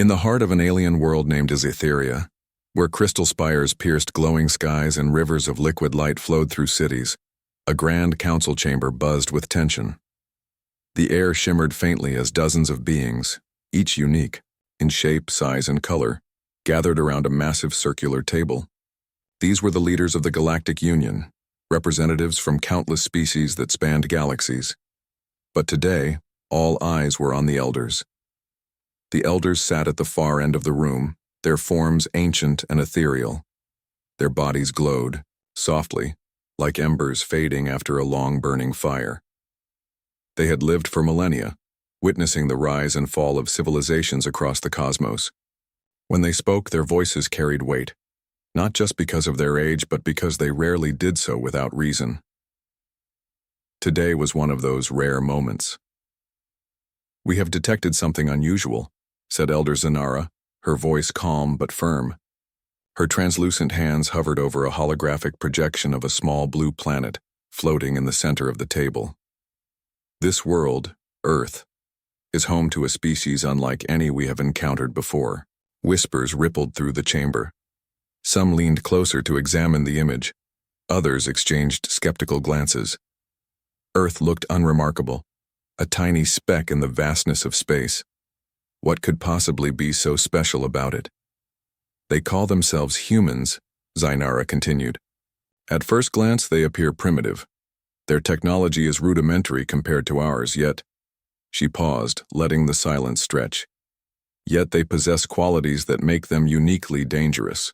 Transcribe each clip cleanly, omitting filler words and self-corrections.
In the heart of an alien world named Etheria, where crystal spires pierced glowing skies and rivers of liquid light flowed through cities, a grand council chamber buzzed with tension. The air shimmered faintly as dozens of beings, each unique, in shape, size, and color, gathered around a massive circular table. These were the leaders of the Galactic Union, representatives from countless species that spanned galaxies. But today, all eyes were on the elders. The elders sat at the far end of the room, their forms ancient and ethereal. Their bodies glowed, softly, like embers fading after a long burning fire. They had lived for millennia, witnessing the rise and fall of civilizations across the cosmos. When they spoke, their voices carried weight, not just because of their age, but because they rarely did so without reason. Today was one of those rare moments. "We have detected something unusual," said Elder Zanara, her voice calm but firm. Her translucent hands hovered over a holographic projection of a small blue planet floating in the center of the table. "This world, Earth, is home to a species unlike any we have encountered before." Whispers rippled through the chamber. Some leaned closer to examine the image. Others exchanged skeptical glances. Earth looked unremarkable, a tiny speck in the vastness of space. What could possibly be so special about it? "They call themselves humans," Zainara continued. "At first glance, they appear primitive. Their technology is rudimentary compared to ours, yet—" She paused, letting the silence stretch. "Yet they possess qualities that make them uniquely dangerous."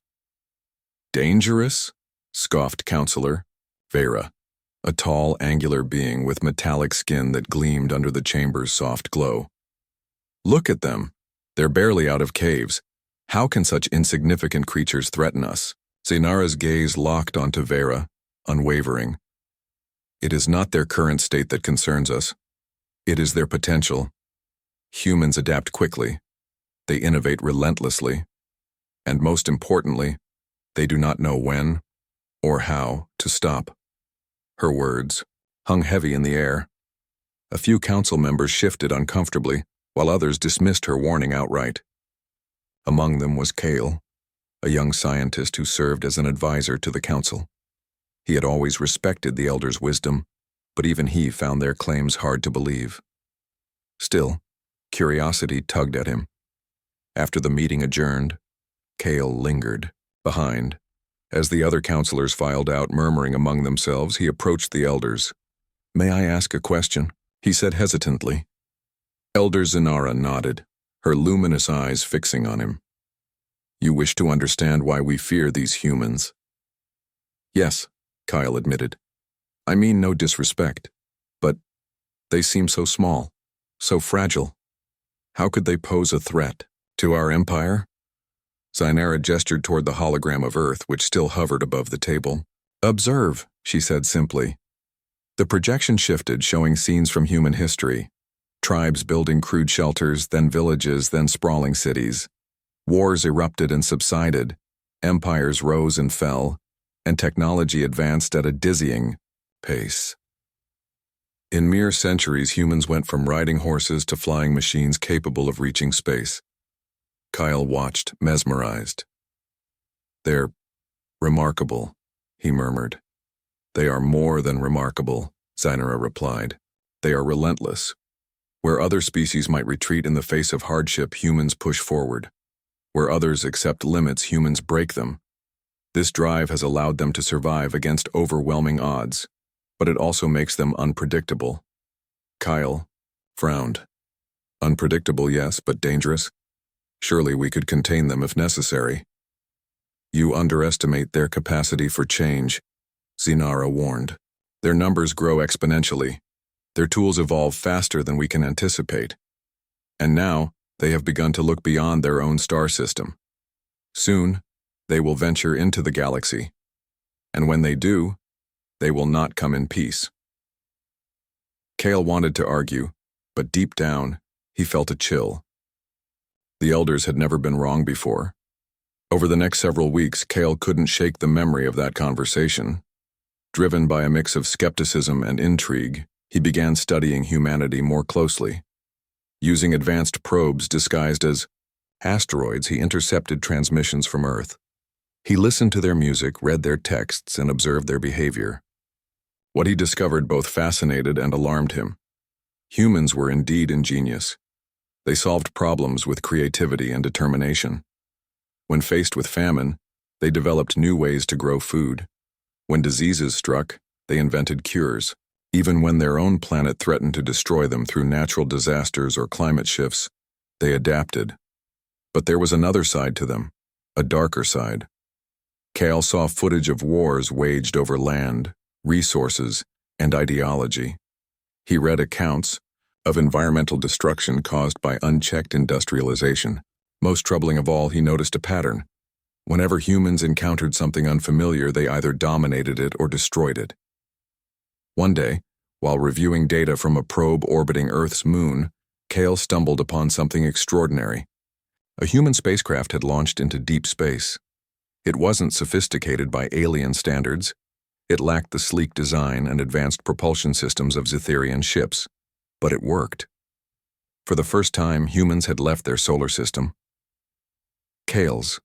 "Dangerous?" scoffed Counselor Vera, a tall, angular being with metallic skin that gleamed under the chamber's soft glow. "Look at them. They're barely out of caves. How can such insignificant creatures threaten us?" Zainara's gaze locked onto Vera, unwavering. "It is not their current state that concerns us. It is their potential. Humans adapt quickly. They innovate relentlessly. And most importantly, they do not know when or how to stop." Her words hung heavy in the air. A few council members shifted uncomfortably, while others dismissed her warning outright. Among them was Kale, a young scientist who served as an advisor to the council. He had always respected the elders' wisdom, but even he found their claims hard to believe. Still, curiosity tugged at him. After the meeting adjourned, Kale lingered behind. As the other counselors filed out, murmuring among themselves, he approached the elders. "May I ask a question?" he said hesitantly. Elder Zanara nodded, her luminous eyes fixing on him. "You wish to understand why we fear these humans?" "Yes," Kyle admitted. "I mean no disrespect, but they seem so small, so fragile. How could they pose a threat to our empire?" Zainara gestured toward the hologram of Earth, which still hovered above the table. "Observe," she said simply. The projection shifted, showing scenes from human history. Tribes building crude shelters, then villages, then sprawling cities. Wars erupted and subsided. Empires rose and fell, and technology advanced at a dizzying pace. In mere centuries, humans went from riding horses to flying machines capable of reaching space. Kyle watched, mesmerized. "They're remarkable," he murmured. "They are more than remarkable," Zainara replied. "They are relentless. Where other species might retreat in the face of hardship, humans push forward. Where others accept limits, humans break them. This drive has allowed them to survive against overwhelming odds, but it also makes them unpredictable." Kyle frowned. "Unpredictable, yes, but dangerous? Surely we could contain them if necessary." "You underestimate their capacity for change," Zainara warned. "Their numbers grow exponentially. Their tools evolve faster than we can anticipate. And now, they have begun to look beyond their own star system. Soon, they will venture into the galaxy. And when they do, they will not come in peace." Kale wanted to argue, but deep down, he felt a chill. The elders had never been wrong before. Over the next several weeks, Kale couldn't shake the memory of that conversation. Driven by a mix of skepticism and intrigue, he began studying humanity more closely. Using advanced probes disguised as Asteroids, he intercepted transmissions from Earth. He listened to their music, read their texts, and observed their behavior. What he discovered both fascinated and alarmed him. Humans were indeed ingenious. They solved problems with creativity and determination. When faced with famine, they developed new ways to grow food. When diseases struck, they invented cures. Even when their own planet threatened to destroy them through natural disasters or climate shifts, they adapted. But there was another side to them, a darker side. Kale saw footage of wars waged over land, resources, and ideology. He read accounts of environmental destruction caused by unchecked industrialization. Most troubling of all, he noticed a pattern. Whenever humans encountered something unfamiliar, they either dominated it or destroyed it. One day, while reviewing data from a probe orbiting Earth's moon, Kale stumbled upon something extraordinary. A human spacecraft had launched into deep space. It wasn't sophisticated by alien standards. It lacked the sleek design and advanced propulsion systems of Zetherian ships, but it worked. For the first time, humans had left their solar system. Kale's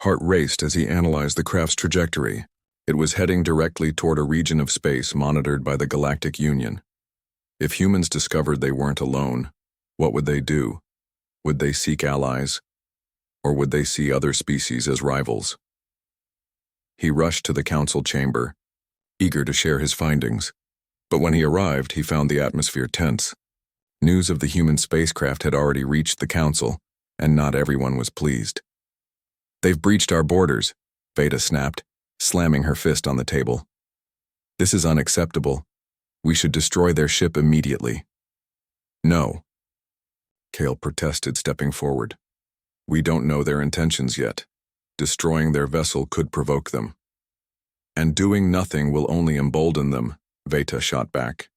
heart raced as he analyzed the craft's trajectory. It was heading directly toward a region of space monitored by the Galactic Union. If humans discovered they weren't alone, what would they do? Would they seek allies? Or would they see other species as rivals? He rushed to the council chamber, eager to share his findings. But when he arrived, he found the atmosphere tense. News of the human spacecraft had already reached the council, and not everyone was pleased. "They've breached our borders," Veda snapped, slamming her fist on the table. "This is unacceptable. We should destroy their ship immediately." "No," Kale protested, stepping forward. "We don't know their intentions yet. Destroying their vessel could provoke them. And doing nothing will only embolden them," Veta shot back.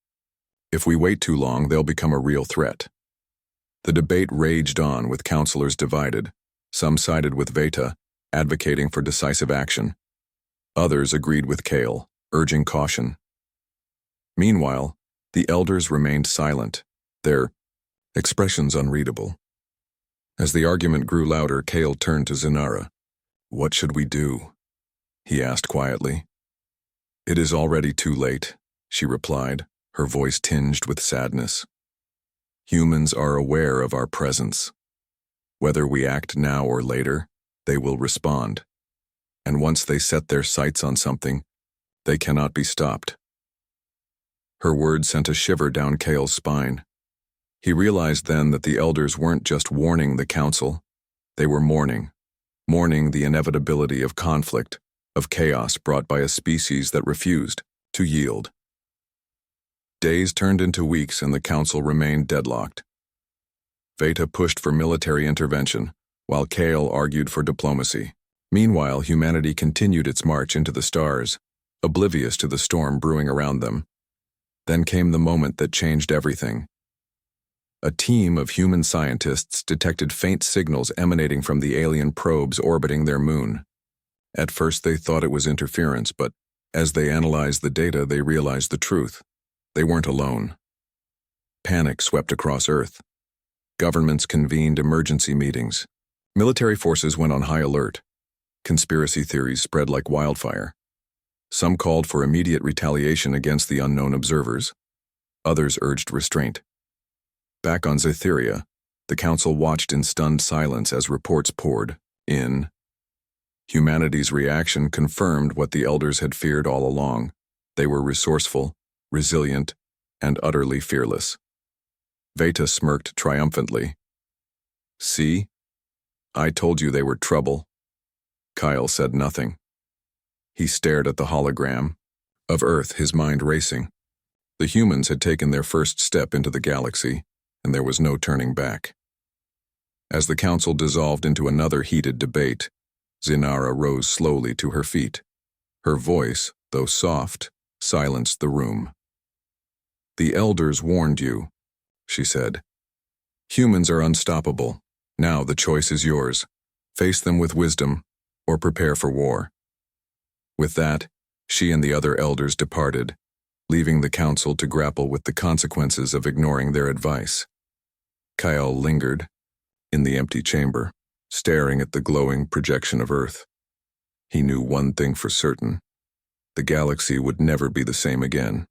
"If we wait too long, they'll become a real threat." The debate raged on, with counselors divided. Some sided with Veta, advocating for decisive action. Others agreed with Kale, urging caution. Meanwhile, the elders remained silent, their expressions unreadable. As the argument grew louder, Kale turned to Zinara. "What should we do?" he asked quietly. "It is already too late," she replied, her voice tinged with sadness. "Humans are aware of our presence. Whether we act now or later, they will respond. And once they set their sights on something, they cannot be stopped." Her words sent a shiver down Kale's spine. He realized then that the elders weren't just warning the council, they were mourning the inevitability of conflict, of chaos brought by a species that refused to yield. Days turned into weeks and the council remained deadlocked. Veta pushed for military intervention, while Kale argued for diplomacy. Meanwhile, humanity continued its march into the stars, oblivious to the storm brewing around them. Then came the moment that changed everything. A team of human scientists detected faint signals emanating from the alien probes orbiting their moon. At first they thought it was interference, but as they analyzed the data, they realized the truth. They weren't alone. Panic swept across Earth. Governments convened emergency meetings. Military forces went on high alert. Conspiracy theories spread like wildfire. Some called for immediate retaliation against the unknown observers. Others urged restraint. Back on Zetheria, the council watched in stunned silence as reports poured in. Humanity's reaction confirmed what the elders had feared all along. They were resourceful, resilient, and utterly fearless. Veta smirked triumphantly. "See? I told you they were trouble." Kyle said nothing. He stared at the hologram of Earth, his mind racing. The humans had taken their first step into the galaxy, and there was no turning back. As the council dissolved into another heated debate, Zinara rose slowly to her feet. Her voice, though soft, silenced the room. "The elders warned you," she said. "Humans are unstoppable. Now the choice is yours. Face them with wisdom, or prepare for war." With that, she and the other elders departed, leaving the council to grapple with the consequences of ignoring their advice. Kyle lingered in the empty chamber. staring at the glowing projection of Earth. He knew one thing for certain: the galaxy would never be the same again.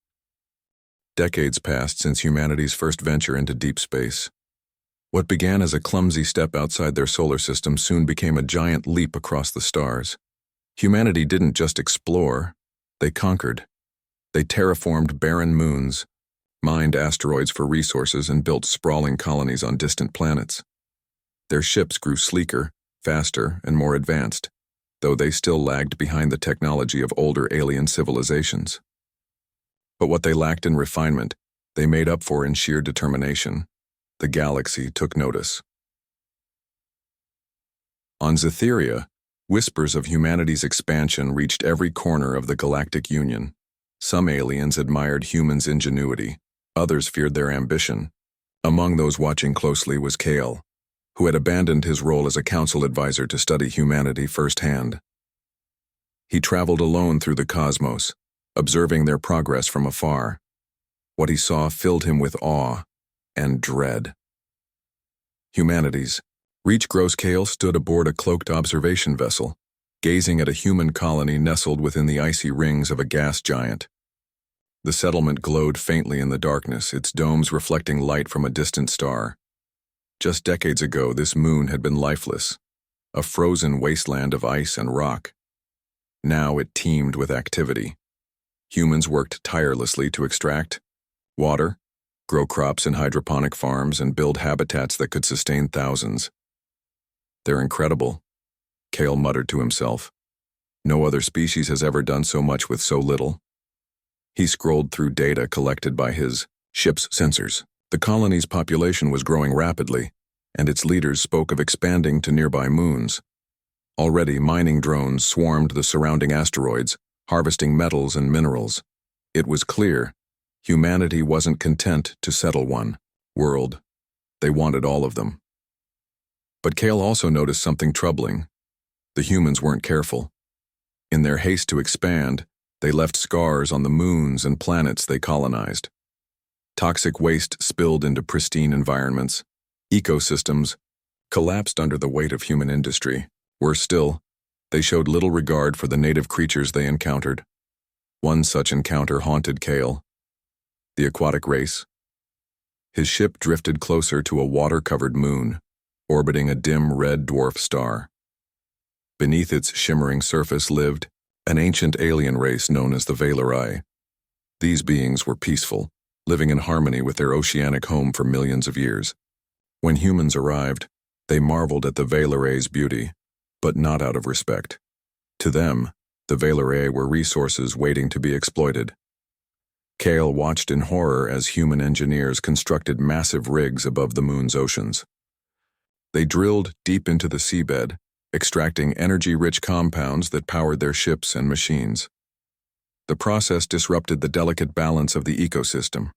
Decades passed since humanity's first venture into deep space. What began as a clumsy step outside their solar system soon became a giant leap across the stars. Humanity didn't just explore, they conquered. They terraformed barren moons, mined asteroids for resources, and built sprawling colonies on distant planets. Their ships grew sleeker, faster, and more advanced, though they still lagged behind the technology of older alien civilizations. But what they lacked in refinement, they made up for in sheer determination. The galaxy took notice. On Zetheria, whispers of humanity's expansion reached every corner of the Galactic Union. Some aliens admired humans' ingenuity, others feared their ambition. Among those watching closely was Kale, who had abandoned his role as a council advisor to study humanity firsthand. He traveled alone through the cosmos, observing their progress from afar. What he saw filled him with awe and dread. Humanities. Reach Gross Kale stood aboard a cloaked observation vessel, gazing at a human colony nestled within the icy rings of a gas giant. The settlement glowed faintly in the darkness, its domes reflecting light from a distant star. Just decades ago, this moon had been lifeless, a frozen wasteland of ice and rock. Now it teemed with activity. Humans worked tirelessly to extract water, grow crops in hydroponic farms, and build habitats that could sustain thousands. "They're incredible," Kale muttered to himself. "No other species has ever done so much with so little." He scrolled through data collected by his ship's sensors. The colony's population was growing rapidly, and its leaders spoke of expanding to nearby moons. Already, mining drones swarmed the surrounding asteroids, harvesting metals and minerals. It was clear humanity wasn't content to settle one world. They wanted all of them. But Kale also noticed something troubling. The humans weren't careful. In their haste to expand, they left scars on the moons and planets they colonized. Toxic waste spilled into pristine environments. Ecosystems collapsed under the weight of human industry. Worse still, they showed little regard for the native creatures they encountered. One such encounter haunted Kale: the aquatic race. His ship drifted closer to a water-covered moon, orbiting a dim red dwarf star. Beneath its shimmering surface lived an ancient alien race known as the Valerai. These beings were peaceful, living in harmony with their oceanic home for millions of years. When humans arrived, they marveled at the Valerai's beauty, but not out of respect. To them, the Valerai were resources waiting to be exploited. Kale watched in horror as human engineers constructed massive rigs above the moon's oceans. They drilled deep into the seabed, extracting energy-rich compounds that powered their ships and machines. The process disrupted the delicate balance of the ecosystem.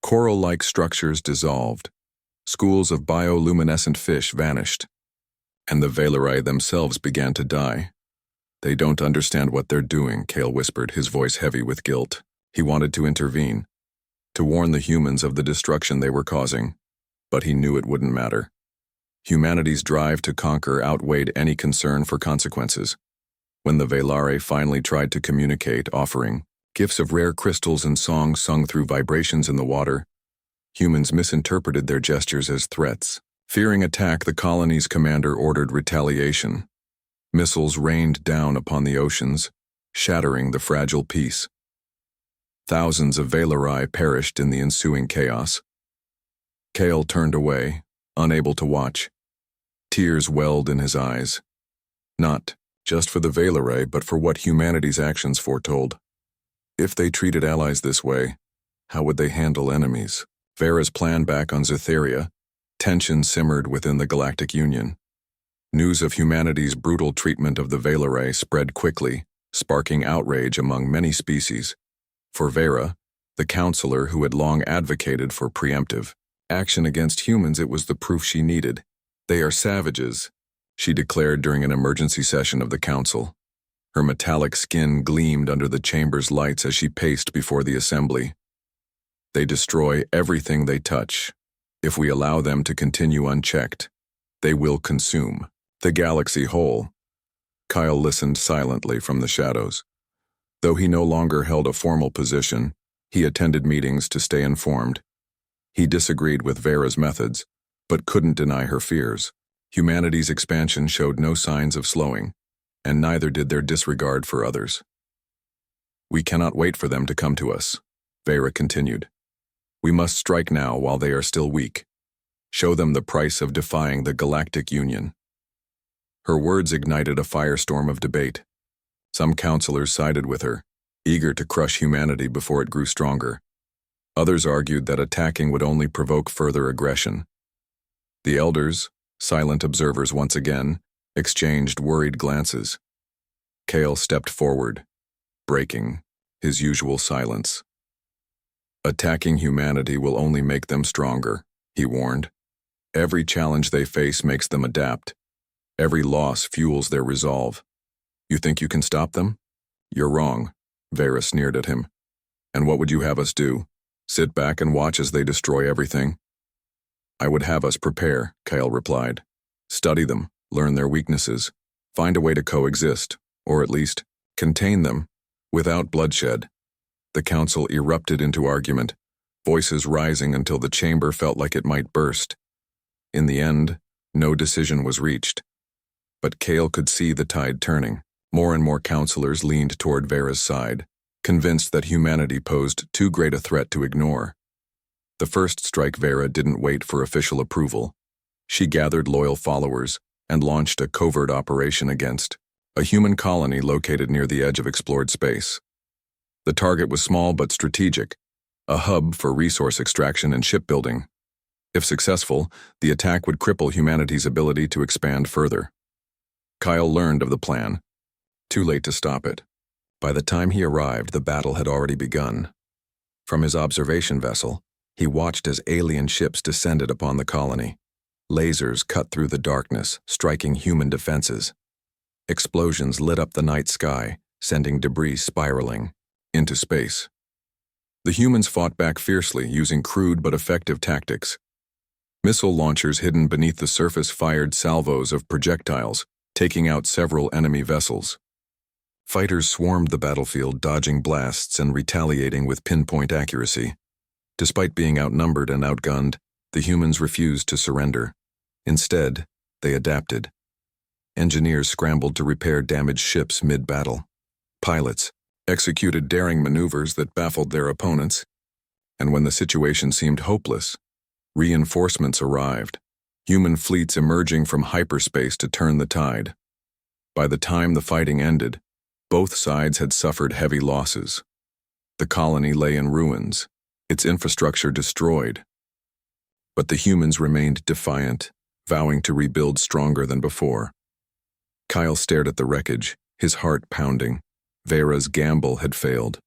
Coral-like structures dissolved, schools of bioluminescent fish vanished, and the Valerai themselves began to die. "They don't understand what they're doing," Kale whispered, his voice heavy with guilt. He wanted to intervene, to warn the humans of the destruction they were causing, but he knew it wouldn't matter. Humanity's drive to conquer outweighed any concern for consequences. When the Valerai finally tried to communicate, offering gifts of rare crystals and songs sung through vibrations in the water, humans misinterpreted their gestures as threats. Fearing attack, the colony's commander ordered retaliation. Missiles rained down upon the oceans, shattering the fragile peace. Thousands of Valerai perished in the ensuing chaos. Kale turned away, unable to watch. Tears welled in his eyes. Not just for the Valerai, but for what humanity's actions foretold. If they treated allies this way, how would they handle enemies? Vera's plan back on Zetheria, tension simmered within the Galactic Union. News of humanity's brutal treatment of the Valerai spread quickly, sparking outrage among many species. For Vera, the counselor who had long advocated for preemptive action against humans, it was the proof she needed. "They are savages," she declared during an emergency session of the council. Her metallic skin gleamed under the chamber's lights as she paced before the assembly. "They destroy everything they touch. If we allow them to continue unchecked, they will consume." The galaxy whole. Kyle listened silently from the shadows. Though he no longer held a formal position, he attended meetings to stay informed. He disagreed with Vera's methods, but couldn't deny her fears. Humanity's expansion showed no signs of slowing, and neither did their disregard for others. "We cannot wait for them to come to us," Vera continued. "We must strike now while they are still weak. Show them the price of defying the Galactic Union." Her words ignited a firestorm of debate. Some counselors sided with her, eager to crush humanity before it grew stronger. Others argued that attacking would only provoke further aggression. The elders, silent observers once again, exchanged worried glances. Kale stepped forward, breaking his usual silence. "Attacking humanity will only make them stronger," he warned. "Every challenge they face makes them adapt. Every loss fuels their resolve. You think you can stop them? You're wrong," Vera sneered at him. "And what would you have us do? Sit back and watch as they destroy everything?" "I would have us prepare," Kyle replied. "Study them, learn their weaknesses, find a way to coexist, or at least contain them, without bloodshed." The council erupted into argument, voices rising until the chamber felt like it might burst. In the end, no decision was reached. But Kale could see the tide turning. More and more counselors leaned toward Vera's side, convinced that humanity posed too great a threat to ignore. The first strike Vera didn't wait for official approval. She gathered loyal followers and launched a covert operation against a human colony located near the edge of explored space. The target was small but strategic, a hub for resource extraction and shipbuilding. If successful, the attack would cripple humanity's ability to expand further. Kyle learned of the plan. Too late to stop it. By the time he arrived, the battle had already begun. From his observation vessel, he watched as alien ships descended upon the colony. Lasers cut through the darkness, striking human defenses. Explosions lit up the night sky, sending debris spiraling into space. The humans fought back fiercely, using crude but effective tactics. Missile launchers hidden beneath the surface fired salvos of projectiles, taking out several enemy vessels. Fighters swarmed the battlefield, dodging blasts and retaliating with pinpoint accuracy. Despite being outnumbered and outgunned, the humans refused to surrender. Instead, they adapted. Engineers scrambled to repair damaged ships mid-battle. Pilots executed daring maneuvers that baffled their opponents. And when the situation seemed hopeless, reinforcements arrived. Human fleets emerging from hyperspace to turn the tide. By the time the fighting ended, both sides had suffered heavy losses. The colony lay in ruins, its infrastructure destroyed. But the humans remained defiant, vowing to rebuild stronger than before. Kyle stared at the wreckage, his heart pounding. Vera's gamble had failed.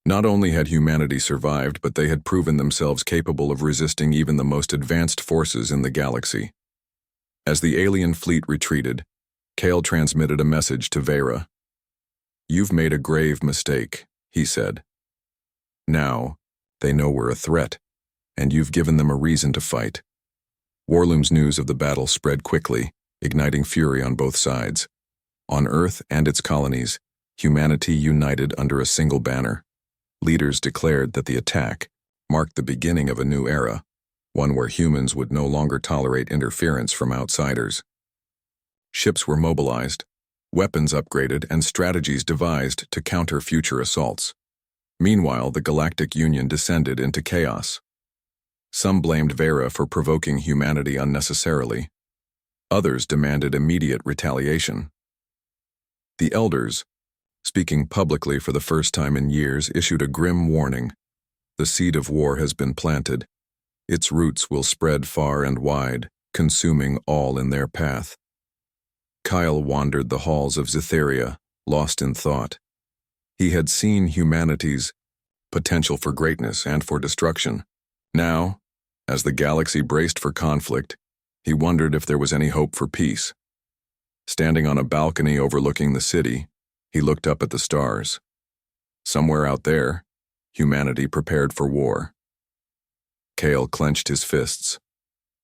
Not only had humanity survived, but they had proven themselves capable of resisting even the most advanced forces in the galaxy. As the alien fleet retreated, Kale transmitted a message to Vera. "You've made a grave mistake," he said. "Now, they know we're a threat, and you've given them a reason to fight." Warloom's news of the battle spread quickly, igniting fury on both sides. On Earth and its colonies, humanity united under a single banner. Leaders declared that the attack marked the beginning of a new era, one where humans would no longer tolerate interference from outsiders. Ships were mobilized, weapons upgraded, and strategies devised to counter future assaults. Meanwhile, the Galactic Union descended into chaos. Some blamed Vera for provoking humanity unnecessarily. Others demanded immediate retaliation. The elders, speaking publicly for the first time in years, issued a grim warning. The seed of war has been planted. Its roots will spread far and wide, consuming all in their path. Kyle wandered the halls of Zetheria, lost in thought. He had seen humanity's potential for greatness and for destruction. Now, as the galaxy braced for conflict, he wondered if there was any hope for peace. Standing on a balcony overlooking the city, he looked up at the stars. Somewhere out there, humanity prepared for war. Kale clenched his fists.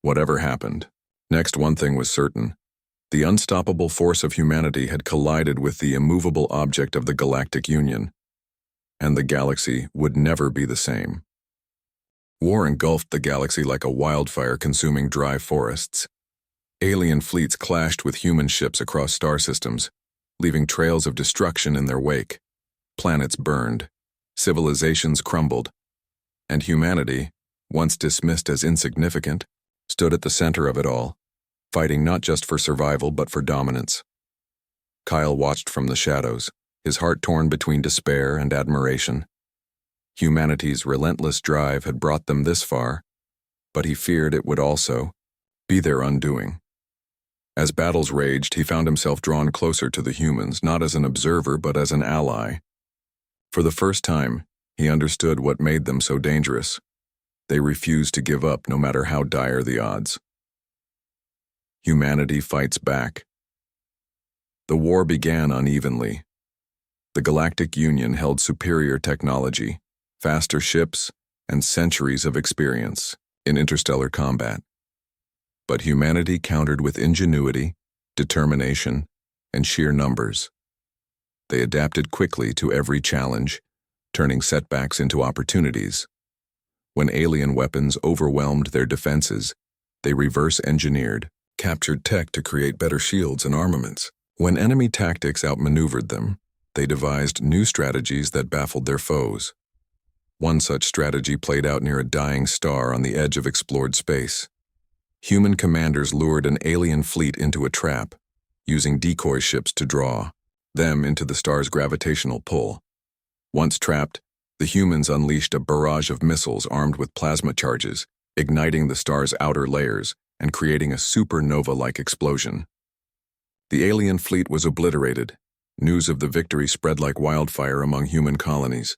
Whatever happened, next one thing was certain. The unstoppable force of humanity had collided with the immovable object of the Galactic Union, and the galaxy would never be the same. War engulfed the galaxy like a wildfire consuming dry forests. Alien fleets clashed with human ships across star systems, leaving trails of destruction in their wake. Planets burned, civilizations crumbled, and humanity, once dismissed as insignificant, stood at the center of it all, fighting not just for survival but for dominance. Kyle watched from the shadows, his heart torn between despair and admiration. Humanity's relentless drive had brought them this far, but he feared it would also be their undoing. As battles raged, he found himself drawn closer to the humans, not as an observer but as an ally. For the first time, he understood what made them so dangerous. They refused to give up no matter how dire the odds. Humanity fights back. The war began unevenly. The Galactic Union held superior technology, faster ships, and centuries of experience in interstellar combat. But humanity countered with ingenuity, determination, and sheer numbers. They adapted quickly to every challenge, turning setbacks into opportunities. When alien weapons overwhelmed their defenses, they reverse-engineered, captured tech to create better shields and armaments. When enemy tactics outmaneuvered them, they devised new strategies that baffled their foes. One such strategy played out near a dying star on the edge of explored space. Human commanders lured an alien fleet into a trap, using decoy ships to draw them into the star's gravitational pull. Once trapped, the humans unleashed a barrage of missiles armed with plasma charges, igniting the star's outer layers and creating a supernova-like explosion. The alien fleet was obliterated. News of the victory spread like wildfire among human colonies,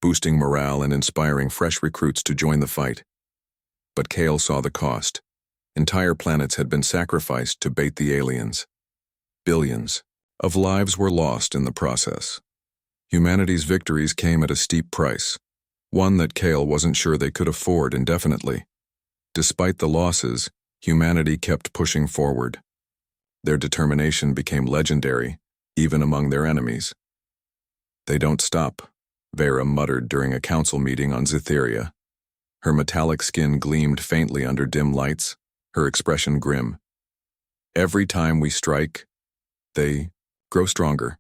boosting morale and inspiring fresh recruits to join the fight. But Kale saw the cost. Entire planets had been sacrificed to bait the aliens. Billions of lives were lost in the process. Humanity's victories came at a steep price, one that Kale wasn't sure they could afford indefinitely. Despite the losses, humanity kept pushing forward. Their determination became legendary, even among their enemies. "They don't stop," Vera muttered during a council meeting on Zytheria. Her metallic skin gleamed faintly under dim lights, her expression grim. "Every time we strike, they grow stronger."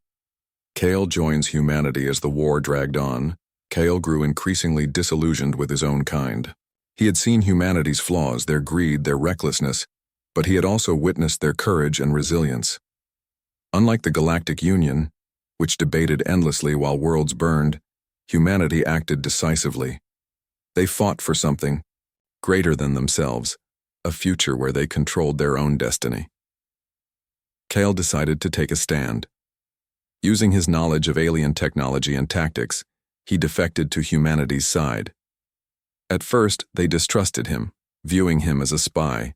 Kale joins humanity as the war dragged on. Kale grew increasingly disillusioned with his own kind. He had seen humanity's flaws, their greed, their recklessness, but he had also witnessed their courage and resilience. Unlike the Galactic Union, which debated endlessly while worlds burned, humanity acted decisively. They fought for something greater than themselves, a future where they controlled their own destiny. Kale decided to take a stand. Using his knowledge of alien technology and tactics, he defected to humanity's side. At first, they distrusted him, viewing him as a spy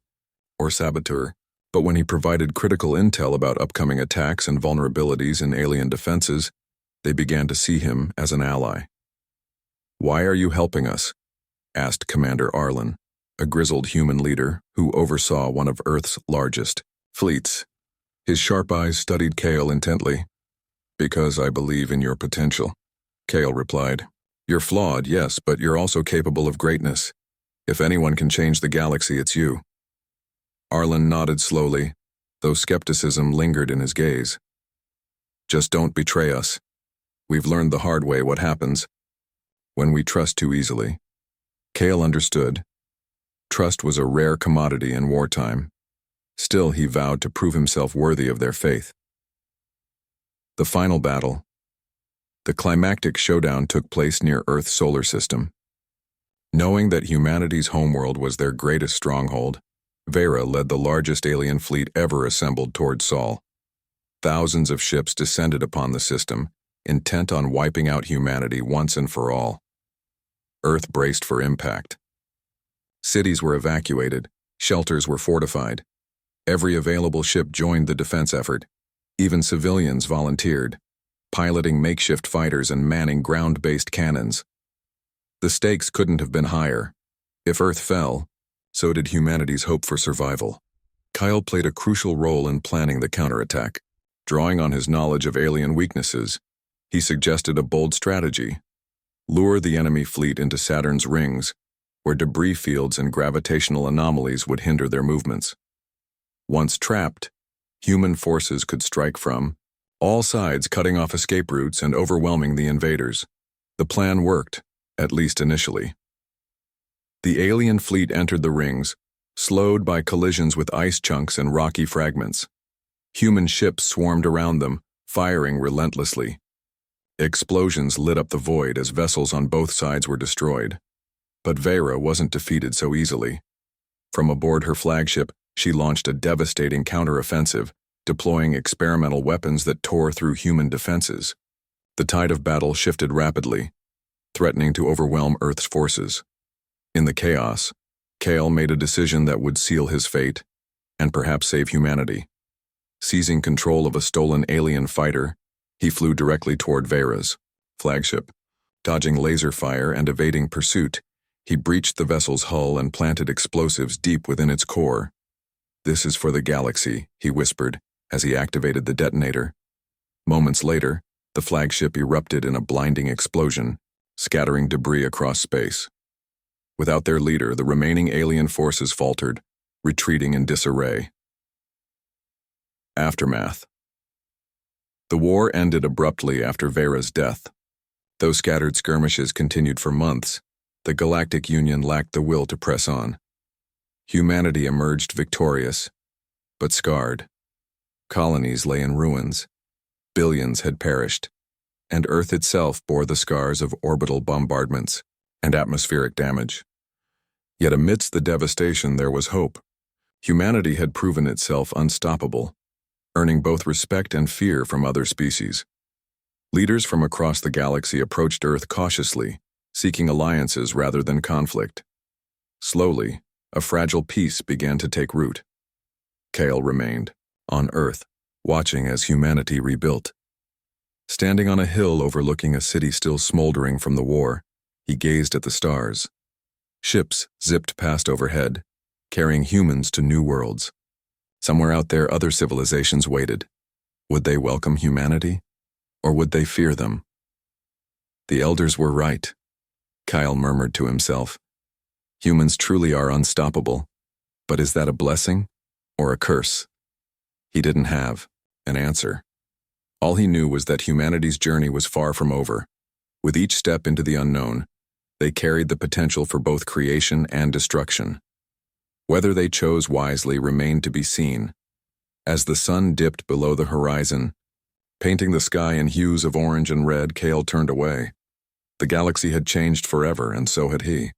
or saboteur, but when he provided critical intel about upcoming attacks and vulnerabilities in alien defenses, they began to see him as an ally. "Why are you helping us?" asked Commander Arlen, a grizzled human leader who oversaw one of Earth's largest fleets. His sharp eyes studied Kale intently. "Because I believe in your potential," Kale replied. "You're flawed, yes, but you're also capable of greatness. If anyone can change the galaxy, it's you." Arlen nodded slowly, though skepticism lingered in his gaze. "Just don't betray us. We've learned the hard way what happens when we trust too easily." Kale understood. Trust was a rare commodity in wartime. Still, he vowed to prove himself worthy of their faith. The final battle. The climactic showdown took place near Earth's solar system. Knowing that humanity's homeworld was their greatest stronghold, Vera led the largest alien fleet ever assembled toward Sol. Thousands of ships descended upon the system, intent on wiping out humanity once and for all. Earth braced for impact. Cities were evacuated, shelters were fortified. Every available ship joined the defense effort. Even civilians volunteered, piloting makeshift fighters and manning ground-based cannons. The stakes couldn't have been higher. If Earth fell, so did humanity's hope for survival. Kyle played a crucial role in planning the counterattack. Drawing on his knowledge of alien weaknesses, he suggested a bold strategy: lure the enemy fleet into Saturn's rings, where debris fields and gravitational anomalies would hinder their movements. Once trapped, human forces could strike from all sides, cutting off escape routes and overwhelming the invaders. The plan worked, at least initially. The alien fleet entered the rings, slowed by collisions with ice chunks and rocky fragments. Human ships swarmed around them, firing relentlessly. Explosions lit up the void as vessels on both sides were destroyed. But Vera wasn't defeated so easily. From aboard her flagship, she launched a devastating counteroffensive, deploying experimental weapons that tore through human defenses. The tide of battle shifted rapidly, threatening to overwhelm Earth's forces. In the chaos, Kale made a decision that would seal his fate, and perhaps save humanity. Seizing control of a stolen alien fighter, he flew directly toward Vera's flagship. Dodging laser fire and evading pursuit, he breached the vessel's hull and planted explosives deep within its core. "This is for the galaxy," he whispered as he activated the detonator. Moments later, the flagship erupted in a blinding explosion, scattering debris across space. Without their leader, the remaining alien forces faltered, retreating in disarray. Aftermath. The war ended abruptly after Vera's death. Though scattered skirmishes continued for months, the Galactic Union lacked the will to press on. Humanity emerged victorious, but scarred. Colonies lay in ruins. Billions had perished, and Earth itself bore the scars of orbital bombardments and atmospheric damage. Yet amidst the devastation there was hope. Humanity had proven itself unstoppable, earning both respect and fear from other species. Leaders from across the galaxy approached Earth cautiously, seeking alliances rather than conflict. Slowly, a fragile peace began to take root. Kale remained, on Earth, watching as humanity rebuilt. Standing on a hill overlooking a city still smoldering from the war, he gazed at the stars. Ships zipped past overhead, carrying humans to new worlds. Somewhere out there, other civilizations waited. Would they welcome humanity, or would they fear them? The elders were right, Kyle murmured to himself. Humans truly are unstoppable, but is that a blessing or a curse? He didn't have an answer. All he knew was that humanity's journey was far from over. With each step into the unknown, they carried the potential for both creation and destruction. Whether they chose wisely remained to be seen. As the sun dipped below the horizon, painting the sky in hues of orange and red, Kale turned away. The galaxy had changed forever, and so had he.